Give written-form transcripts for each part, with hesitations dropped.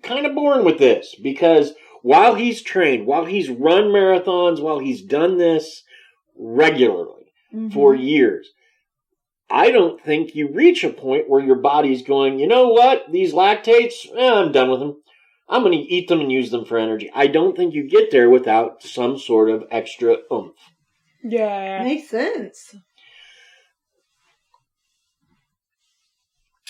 kind of born with this because while he's trained, while he's run marathons, while he's done this regularly for years, I don't think you reach a point where your body's going, you know what, these lactates, I'm done with them. I'm going to eat them and use them for energy. I don't think you get there without some sort of extra oomph. Yeah. Makes sense.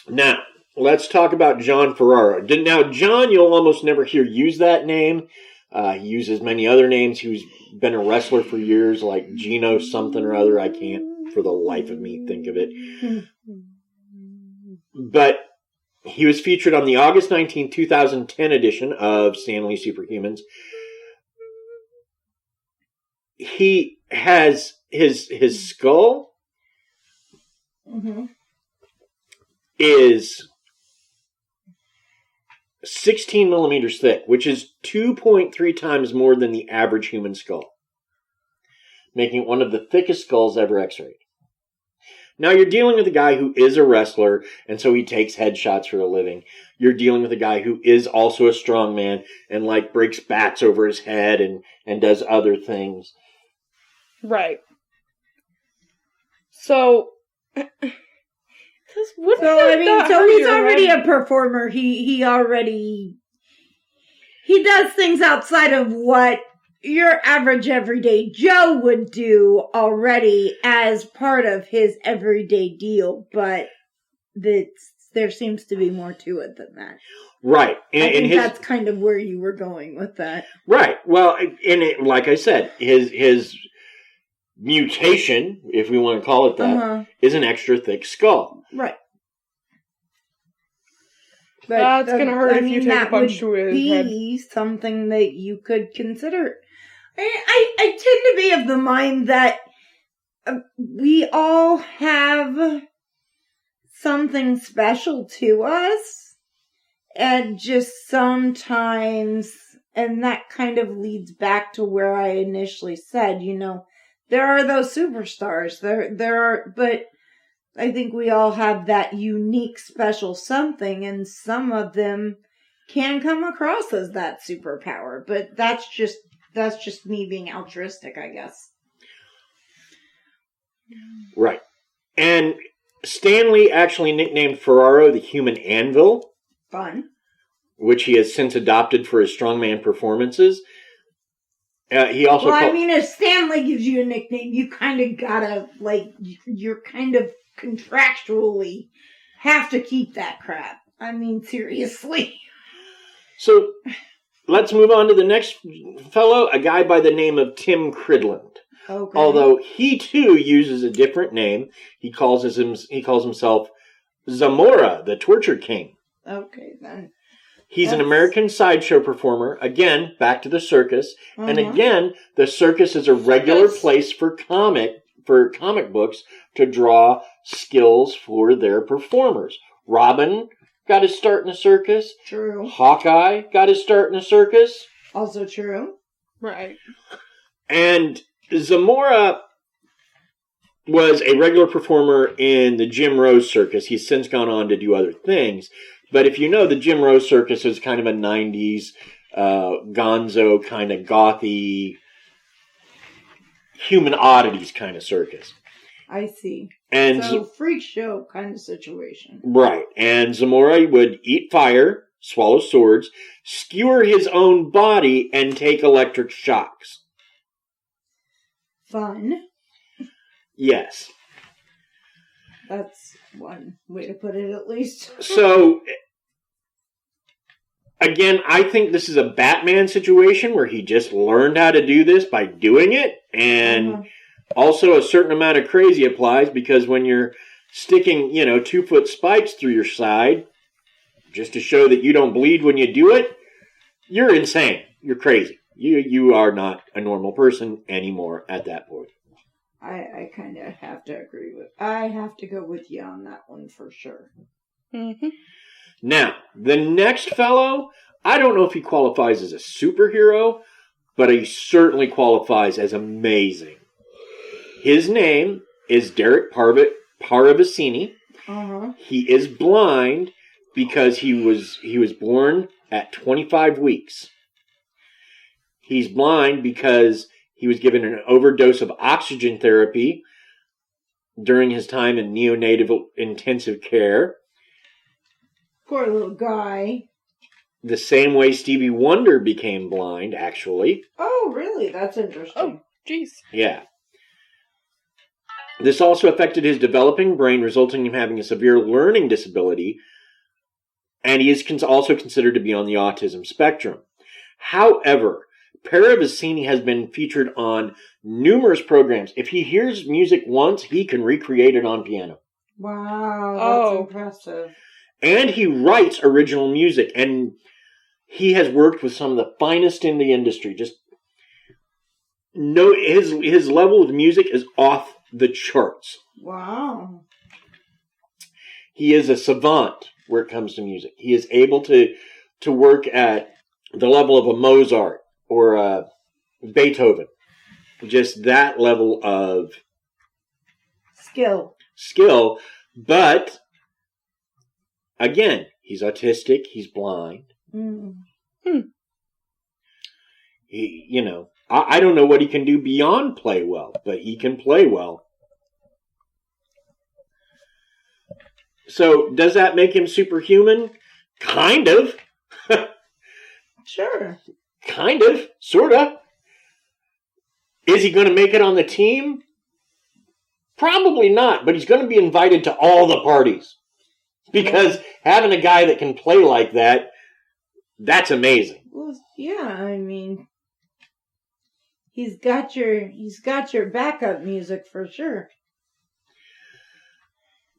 Now, let's talk about John Ferraro. Now, John, you'll almost never hear use that name. He uses many other names. He's been a wrestler for years, like Gino something or other. I can't, for the life of me, think of it. But he was featured on the August 19, 2010 edition of Stanley Superhumans. He has his skull is 16 millimeters thick, which is 2.3 times more than the average human skull, making it one of the thickest skulls ever x-rayed. Now, you're dealing with a guy who is a wrestler, and so he takes headshots for a living. You're dealing with a guy who is also a strongman and, like, breaks bats over his head and does other things. Right. So... So he's already a performer. He does things outside of what your average everyday Joe would do already as part of his everyday deal, but there seems to be more to it than that. Right. I think that's kind of where you were going with that. Right. Well, like I said, his mutation, if we want to call it that, is an extra thick skull. Right. But that's going to hurt if you take a punch to his head. Be something that you could consider. I tend to be of the mind that we all have something special to us, and just sometimes, and that kind of leads back to where I initially said, there are those superstars. There are, but I think we all have that unique special something, and some of them can come across as that superpower. But that's just me being altruistic, I guess. Right. And Stanley actually nicknamed Ferraro the Human Anvil. Fun. Which he has since adopted for his strongman performances. He also if Stanley gives you a nickname, you kind of gotta, you're kind of contractually have to keep that crap. I mean, seriously. So, let's move on to the next fellow, a guy by the name of Tim Cridland. Okay. Although he too uses a different name. He calls himself Zamora, the Torture King. Okay, then. He's an American sideshow performer. Again, back to the circus. And again, the circus is a regular place for comic books to draw skills for their performers. Robin got his start in a circus. True. Hawkeye got his start in a circus. Also true. Right. And Zamora was a regular performer in the Jim Rose Circus. He's since gone on to do other things. But if you know, the Jim Rose Circus is kind of a 90s gonzo, kind of gothy, human oddities kind of circus. I see. And so freak show kind of situation. Right. And Zamora would eat fire, swallow swords, skewer his own body, and take electric shocks. Fun. Yes. That's one way to put it, at least. So, again, I think this is a Batman situation where he just learned how to do this by doing it. And also a certain amount of crazy applies because when you're sticking, 2-foot spikes through your side, just to show that you don't bleed when you do it, you're insane. You're crazy. You are not a normal person anymore at that point. I kind of have to agree with... I have to go with you on that one for sure. Mm-hmm. Now, the next fellow, I don't know if he qualifies as a superhero, but he certainly qualifies as amazing. His name is Derrick Parabasini. Uh-huh. He is blind because he was born at 25 weeks. He's blind because he was given an overdose of oxygen therapy during his time in neonatal intensive care. Poor little guy. The same way Stevie Wonder became blind, actually. Oh, really? That's interesting. Oh, jeez. Yeah. This also affected his developing brain, resulting in him having a severe learning disability, and he is also considered to be on the autism spectrum. However, Parabasini has been featured on numerous programs. If he hears music once, he can recreate it on piano. Wow, that's impressive. And he writes original music, and he has worked with some of the finest in the industry. His level of music is off the charts. Wow. He is a savant where it comes to music. He is able to work at the level of a Mozart or a Beethoven. Just that level of skill. But again, he's autistic, he's blind. I don't know what he can do beyond play well, but he can play well. So, does that make him superhuman? Kind of. Sure. Kind of. Sorta. Is he going to make it on the team? Probably not, but he's going to be invited to all the parties. Because having a guy that can play like that, that's amazing. Well, yeah, I mean, he's got your backup music for sure.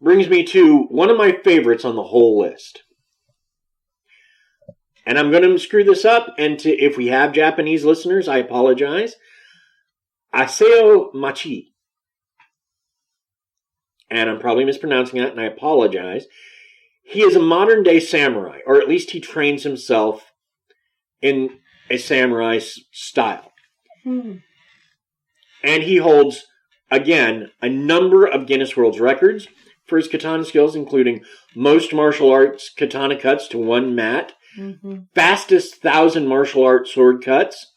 Brings me to one of my favorites on the whole list. And I'm going to screw this up, and if we have Japanese listeners, I apologize. Aseo Machi. And I'm probably mispronouncing that, and I apologize. He is a modern-day samurai, or at least he trains himself in a samurai style. And he holds, again, a number of Guinness World Records for his katana skills, including most martial arts katana cuts to one mat, fastest 1,000 martial arts sword cuts,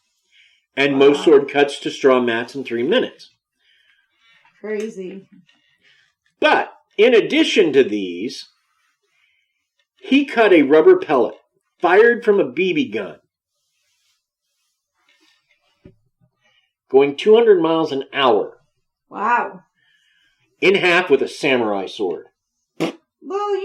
and most sword cuts to straw mats in 3 minutes. Crazy. But, in addition to these, he cut a rubber pellet fired from a BB gun, going 200 miles an hour. Wow. In half with a samurai sword. Well,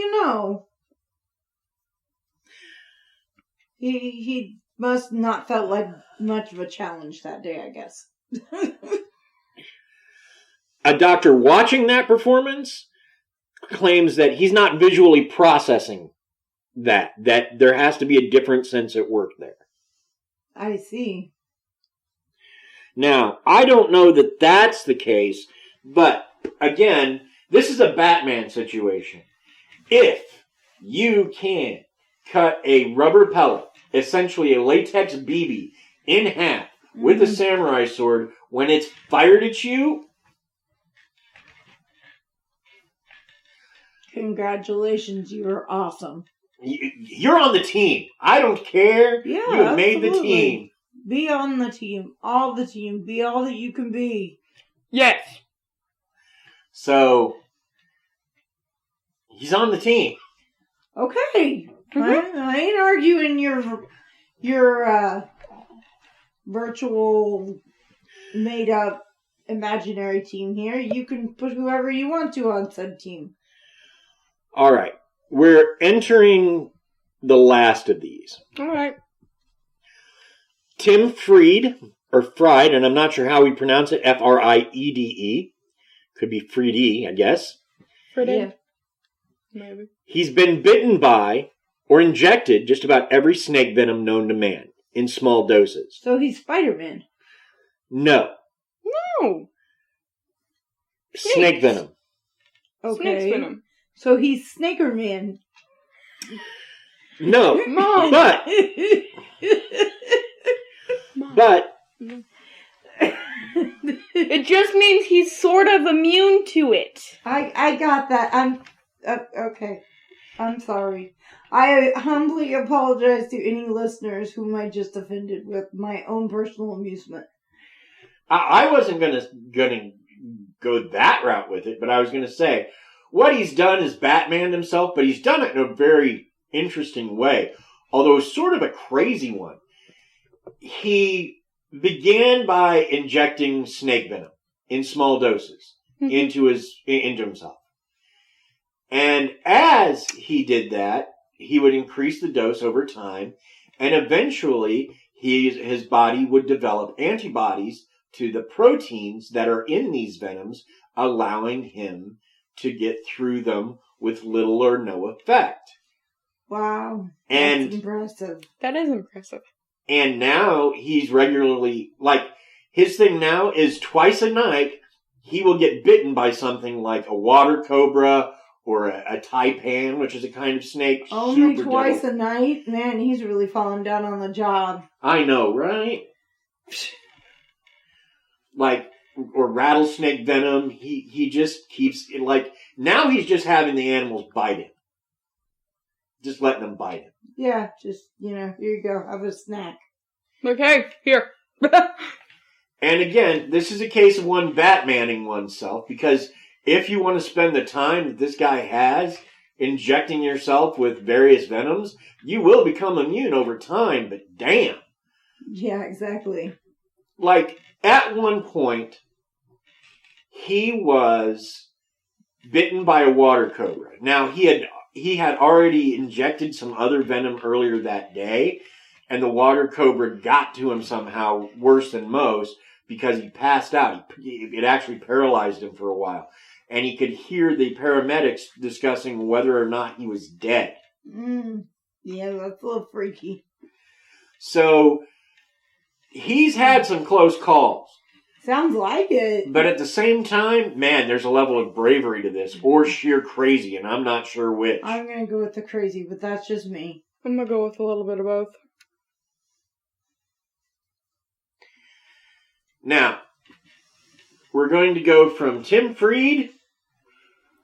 he must not felt like much of a challenge that day, I guess. A doctor watching that performance claims that he's not visually processing that there has to be a different sense at work there. I see. Now, I don't know that that's the case, but again, this is a Batman situation. If you can cut a rubber pellet, essentially a latex BB, in half with a samurai sword when it's fired at you, congratulations, you're awesome. You're on the team. I don't care. Yeah, you have made the team. Be on the team. All the team. Be all that you can be. Yes. So, he's on the team. Okay. I ain't arguing your virtual, made-up, imaginary team here. You can put whoever you want to on said team. All right. We're entering the last of these. All right. Tim Fried, or Fried, and I'm not sure how we pronounce it, Friede. Could be Friede, I guess. Yeah. Maybe. He's been bitten by or injected just about every snake venom known to man in small doses. So he's Spider-Man. No. Snake venom. Okay. Snake venom. So he's Snakerman. No. Mom. But it just means he's sort of immune to it. I got that. I'm okay. I'm sorry. I humbly apologize to any listeners whom I just offended with my own personal amusement. I wasn't gonna go that route with it, but I was gonna say what he's done is Batman himself, but he's done it in a very interesting way, although it's sort of a crazy one. He began by injecting snake venom in small doses into himself. And as he did that, he would increase the dose over time, and eventually his body would develop antibodies to the proteins that are in these venoms, allowing him to get through them with little or no effect. Wow. That's impressive. That is impressive. And now he's regularly, his thing now is twice a night, he will get bitten by something like a water cobra or a taipan, which is a kind of snake. Only twice a night? Man, he's really falling down on the job. I know, right? Or rattlesnake venom. He just keeps, now he's just having the animals bite him. Just letting them bite him. Yeah, just, here you go. Have a snack. Okay, here. And again, this is a case of one Batmaning oneself, because if you want to spend the time that this guy has injecting yourself with various venoms, you will become immune over time, but damn. Yeah, exactly. At one point, he was bitten by a water cobra. Now, he had already injected some other venom earlier that day, and the water cobra got to him somehow worse than most because he passed out. It actually paralyzed him for a while. And he could hear the paramedics discussing whether or not he was dead. Yeah, that's a little freaky. So, he's had some close calls. Sounds like it. But at the same time, man, there's a level of bravery to this, or sheer crazy, and I'm not sure which. I'm going to go with the crazy, but that's just me. I'm going to go with a little bit of both. Now, we're going to go from Tim Freed,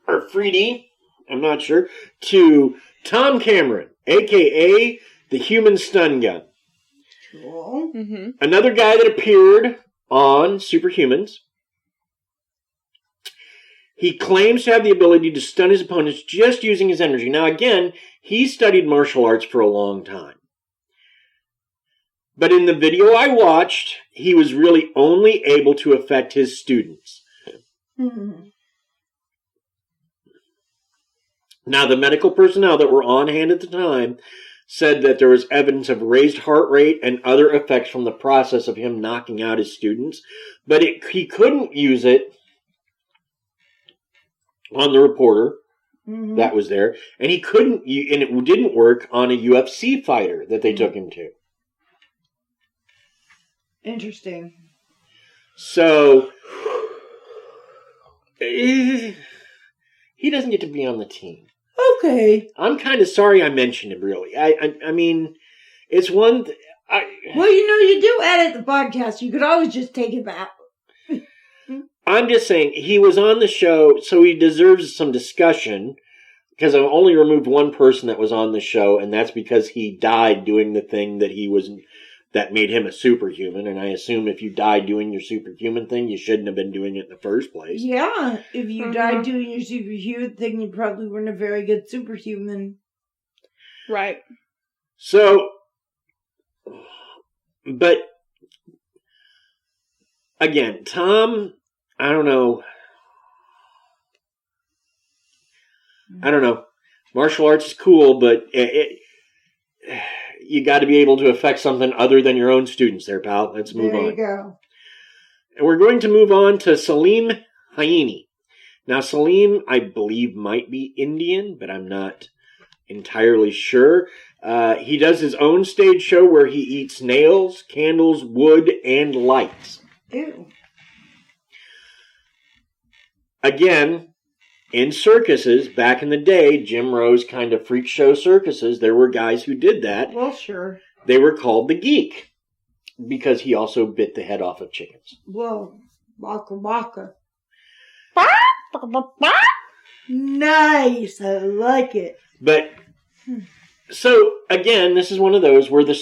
or Freedy, I'm not sure, to Tom Cameron, a.k.a. the Human Stun Gun. Cool. Mm-hmm. Another guy that appeared on Superhumans. He claims to have the ability to stun his opponents just using his energy. Now, again, he studied martial arts for a long time. But in the video I watched, he was really only able to affect his students. Mm-hmm. Now, the medical personnel that were on hand at the time said that there was evidence of raised heart rate and other effects from the process of him knocking out his students, but he couldn't use it on the reporter that was there, and he couldn't, and it didn't work on a UFC fighter that they took him to. Interesting. So, he doesn't get to be on the team. Okay. I'm kind of sorry I mentioned him, really. I mean, it's one... Well, you do edit the podcast. You could always just take it back. I'm just saying, he was on the show, so he deserves some discussion, because I've only removed one person that was on the show, and that's because he died doing the thing that made him a superhuman, and I assume if you died doing your superhuman thing, you shouldn't have been doing it in the first place. Yeah, if you died doing your superhuman thing, you probably weren't a very good superhuman. Right. So, but, again, Tom, I don't know. Martial arts is cool, but you got to be able to affect something other than your own students there, pal. Let's move on. There you go. And we're going to move on to Celine Hyeni. Now, Celine, I believe, might be Indian, but I'm not entirely sure. He does his own stage show where he eats nails, candles, wood, and lights. Ew. Again, in circuses, back in the day, Jim Rose kind of freak show circuses, there were guys who did that. Well, sure. They were called the Geek, because he also bit the head off of chickens. Whoa. Waka waka. Nice. I like it. But, so, again, this is one of those where the